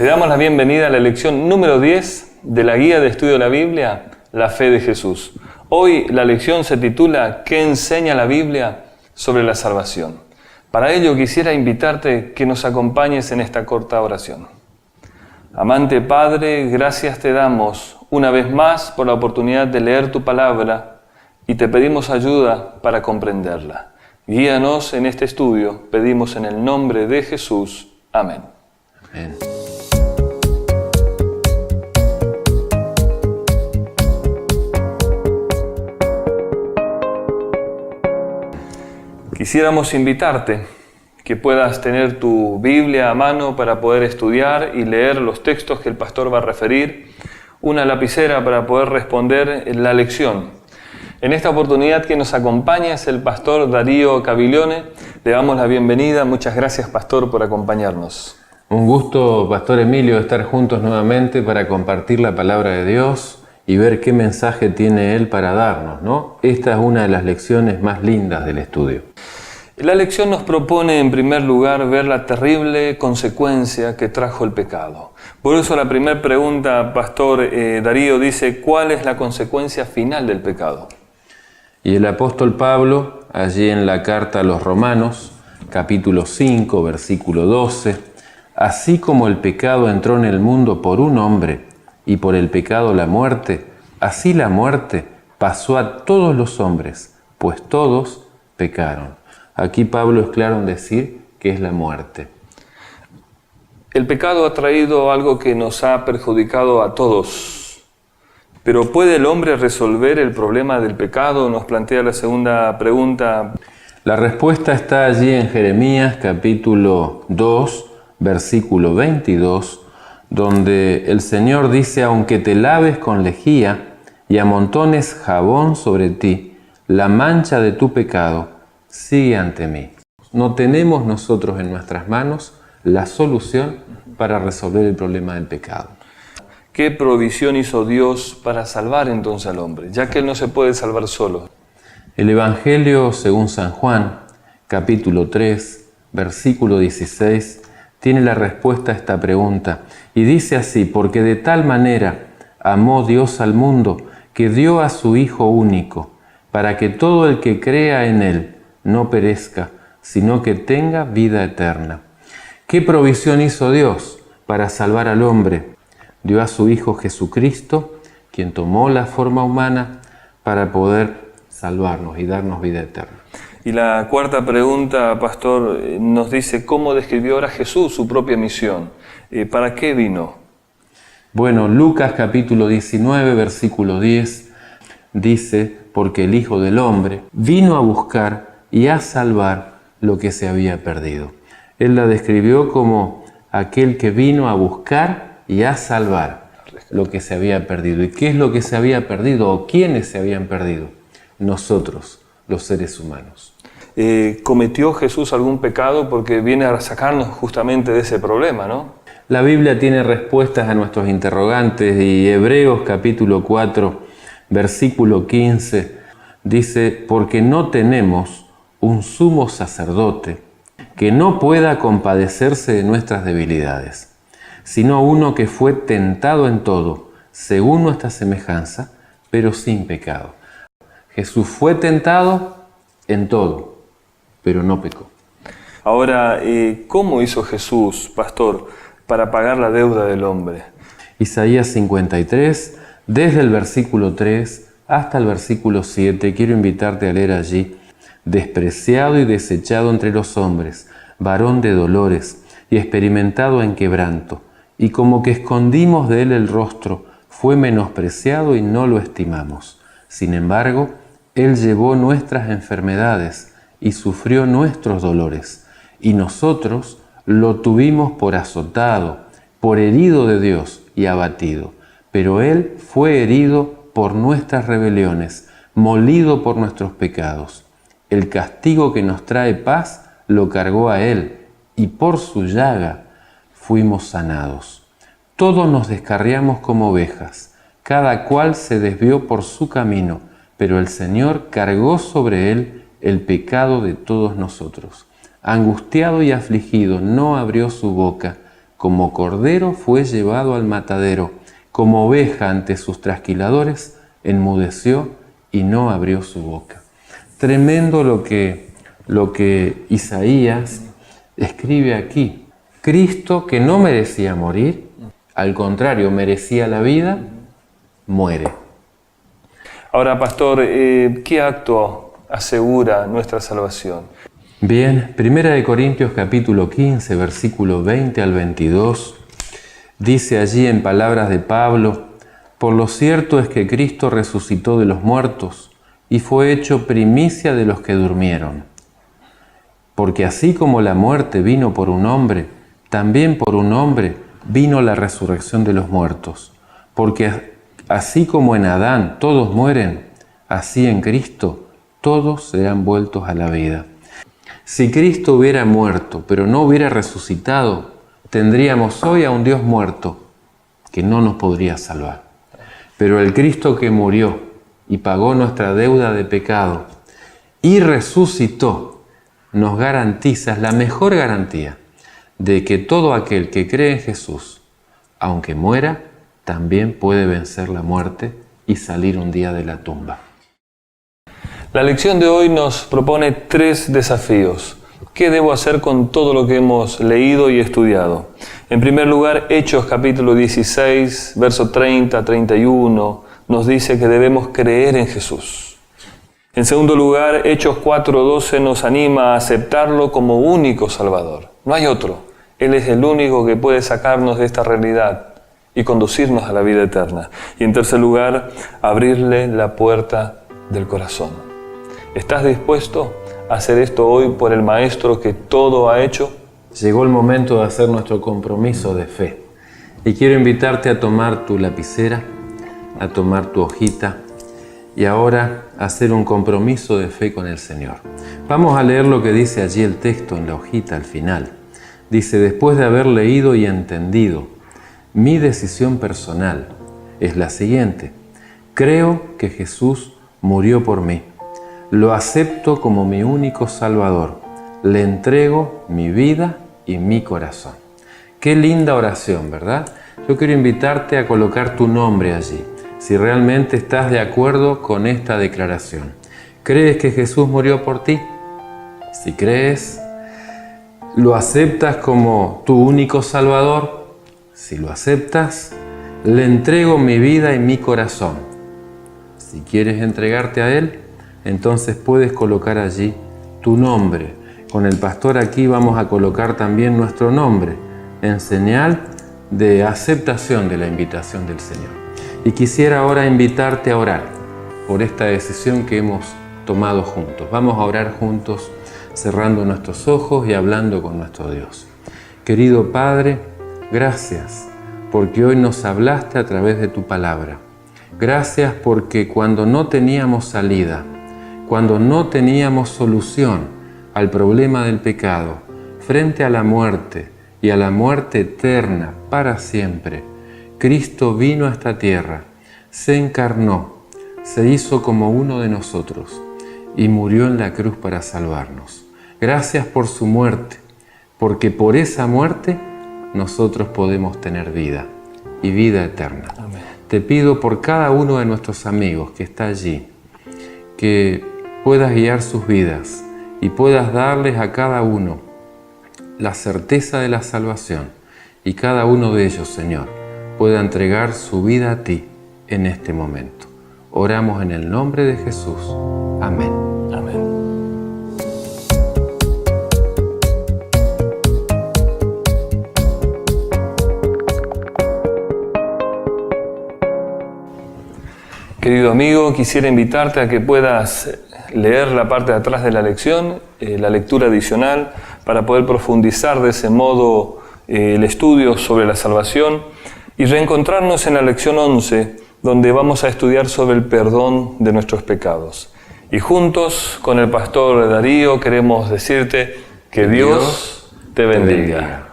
Le damos la bienvenida a la lección número 10 de la guía de estudio de la Biblia, La Fe de Jesús. Hoy la lección se titula ¿Qué enseña la Biblia sobre la salvación? Para ello quisiera invitarte que nos acompañes en esta corta oración. Amante Padre, gracias te damos una vez más por la oportunidad de leer tu palabra y te pedimos ayuda para comprenderla. Guíanos en este estudio, pedimos en el nombre de Jesús. Amén. Amén. Quisiéramos invitarte que puedas tener tu Biblia a mano para poder estudiar y leer los textos que el pastor va a referir, una lapicera para poder responder la lección. En esta oportunidad que nos acompaña es el pastor Darío Caviglione. Le damos la bienvenida. Muchas gracias, pastor, por acompañarnos. Un gusto, Pastor Emilio, estar juntos nuevamente para compartir la palabra de Dios y ver qué mensaje tiene Él para darnos, ¿no? Esta es una de las lecciones más lindas del estudio. La lección nos propone, en primer lugar, ver la terrible consecuencia que trajo el pecado. Por eso la primera pregunta, Pastor Darío, dice, ¿cuál es la consecuencia final del pecado? Y el apóstol Pablo, allí en la carta a los Romanos, capítulo 5, versículo 12, así como el pecado entró en el mundo por un hombre, y por el pecado la muerte, así la muerte pasó a todos los hombres, pues todos pecaron. Aquí Pablo es claro en decir que es la muerte. El pecado ha traído algo que nos ha perjudicado a todos. Pero ¿puede el hombre resolver el problema del pecado? Nos plantea la segunda pregunta. La respuesta está allí en Jeremías capítulo 2, versículo 22, donde el Señor dice, aunque te laves con lejía y amontones jabón sobre ti, la mancha de tu pecado sigue ante mí. No tenemos nosotros en nuestras manos la solución para resolver el problema del pecado. ¿Qué provisión hizo Dios para salvar entonces al hombre, ya que Él no se puede salvar solo? El Evangelio según San Juan, capítulo 3, versículo 16, tiene la respuesta a esta pregunta. Y dice así, porque de tal manera amó Dios al mundo, que dio a su Hijo único, para que todo el que crea en Él no perezca, sino que tenga vida eterna. ¿Qué provisión hizo Dios para salvar al hombre? Dio a su Hijo Jesucristo, quien tomó la forma humana para poder salvarnos y darnos vida eterna. Y la cuarta pregunta, pastor, nos dice cómo describió ahora Jesús su propia misión. ¿Para qué vino? Bueno, Lucas capítulo 19, versículo 10, dice, porque el Hijo del Hombre vino a buscar y a salvar lo que se había perdido. Él la describió como aquel que vino a buscar y a salvar lo que se había perdido. ¿Y qué es lo que se había perdido o quiénes se habían perdido? Nosotros, los seres humanos. ¿Cometió Jesús algún pecado? Porque viene a sacarnos justamente de ese problema, ¿no? La Biblia tiene respuestas a nuestros interrogantes y Hebreos capítulo 4, versículo 15, dice, porque no tenemos un sumo sacerdote que no pueda compadecerse de nuestras debilidades, sino uno que fue tentado en todo, según nuestra semejanza, pero sin pecado. Jesús fue tentado en todo, pero no pecó. Ahora, ¿cómo hizo Jesús, pastor, para pagar la deuda del hombre? Isaías 53, desde el versículo 3 hasta el versículo 7, quiero invitarte a leer allí. Despreciado y desechado entre los hombres, varón de dolores y experimentado en quebranto, y como que escondimos de él el rostro, fue menospreciado y no lo estimamos. Sin embargo, él llevó nuestras enfermedades y sufrió nuestros dolores, y nosotros lo tuvimos por azotado, por herido de Dios y abatido. Pero él fue herido por nuestras rebeliones, molido por nuestros pecados. El castigo que nos trae paz lo cargó a él, y por su llaga fuimos sanados. Todos nos descarriamos como ovejas, cada cual se desvió por su camino, pero el Señor cargó sobre él el pecado de todos nosotros. Angustiado y afligido, no abrió su boca, como cordero fue llevado al matadero, como oveja ante sus trasquiladores, enmudeció y no abrió su boca. Tremendo lo que Isaías escribe aquí. Cristo, que no merecía morir, al contrario, merecía la vida, muere. Ahora, pastor, ¿qué acto asegura nuestra salvación? Bien, 1 Corintios capítulo 15, versículo 20 al 22, dice allí en palabras de Pablo: por lo cierto es que Cristo resucitó de los muertos y fue hecho primicia de los que durmieron. Porque así como la muerte vino por un hombre, también por un hombre vino la resurrección de los muertos. Porque así como en Adán todos mueren, así en Cristo todos serán vueltos a la vida. Si Cristo hubiera muerto, pero no hubiera resucitado, tendríamos hoy a un Dios muerto que no nos podría salvar. Pero el Cristo que murió y pagó nuestra deuda de pecado y resucitó, nos garantiza, es la mejor garantía, de que todo aquel que cree en Jesús, aunque muera, también puede vencer la muerte y salir un día de la tumba. La lección de hoy nos propone 3 desafíos. ¿Qué debo hacer con todo lo que hemos leído y estudiado? En primer lugar, Hechos capítulo 16, verso 30, 31, nos dice que debemos creer en Jesús. En segundo lugar, Hechos 4:12 nos anima a aceptarlo como único Salvador. No hay otro. Él es el único que puede sacarnos de esta realidad y conducirnos a la vida eterna. Y en tercer lugar, abrirle la puerta del corazón. ¿Estás dispuesto a hacer esto hoy por el Maestro que todo ha hecho? Llegó el momento de hacer nuestro compromiso de fe. Y quiero invitarte a tomar tu lapicera, a tomar tu hojita y ahora a hacer un compromiso de fe con el Señor. Vamos a leer lo que dice allí el texto en la hojita al final. Dice: después de haber leído y entendido, mi decisión personal es la siguiente. Creo que Jesús murió por mí. Lo acepto como mi único Salvador. Le entrego mi vida y mi corazón. Qué linda oración, ¿verdad? Yo quiero invitarte a colocar tu nombre allí, si realmente estás de acuerdo con esta declaración. ¿Crees que Jesús murió por ti? Si crees, ¿lo aceptas como tu único Salvador? Si lo aceptas, le entrego mi vida y mi corazón. Si quieres entregarte a Él, entonces puedes colocar allí tu nombre. Con el pastor aquí vamos a colocar también nuestro nombre, en señal de aceptación de la invitación del Señor. Y quisiera ahora invitarte a orar por esta decisión que hemos tomado juntos. Vamos a orar juntos, cerrando nuestros ojos y hablando con nuestro Dios. Querido Padre, gracias porque hoy nos hablaste a través de tu palabra. Gracias porque cuando no teníamos salida, cuando no teníamos solución al problema del pecado, frente a la muerte y a la muerte eterna para siempre, Cristo vino a esta tierra, se encarnó, se hizo como uno de nosotros y murió en la cruz para salvarnos. Gracias por su muerte, porque por esa muerte nosotros podemos tener vida y vida eterna. Amén. Te pido por cada uno de nuestros amigos que está allí, que puedas guiar sus vidas y puedas darles a cada uno la certeza de la salvación y cada uno de ellos, Señor, pueda entregar su vida a ti en este momento. Oramos en el nombre de Jesús. Amén. Amén. Querido amigo, quisiera invitarte a que puedas leer la parte de atrás de la lección, la lectura adicional, para poder profundizar de ese modo el estudio sobre la salvación y reencontrarnos en la lección 11, donde vamos a estudiar sobre el perdón de nuestros pecados. Y juntos con el pastor Darío queremos decirte que Dios te bendiga.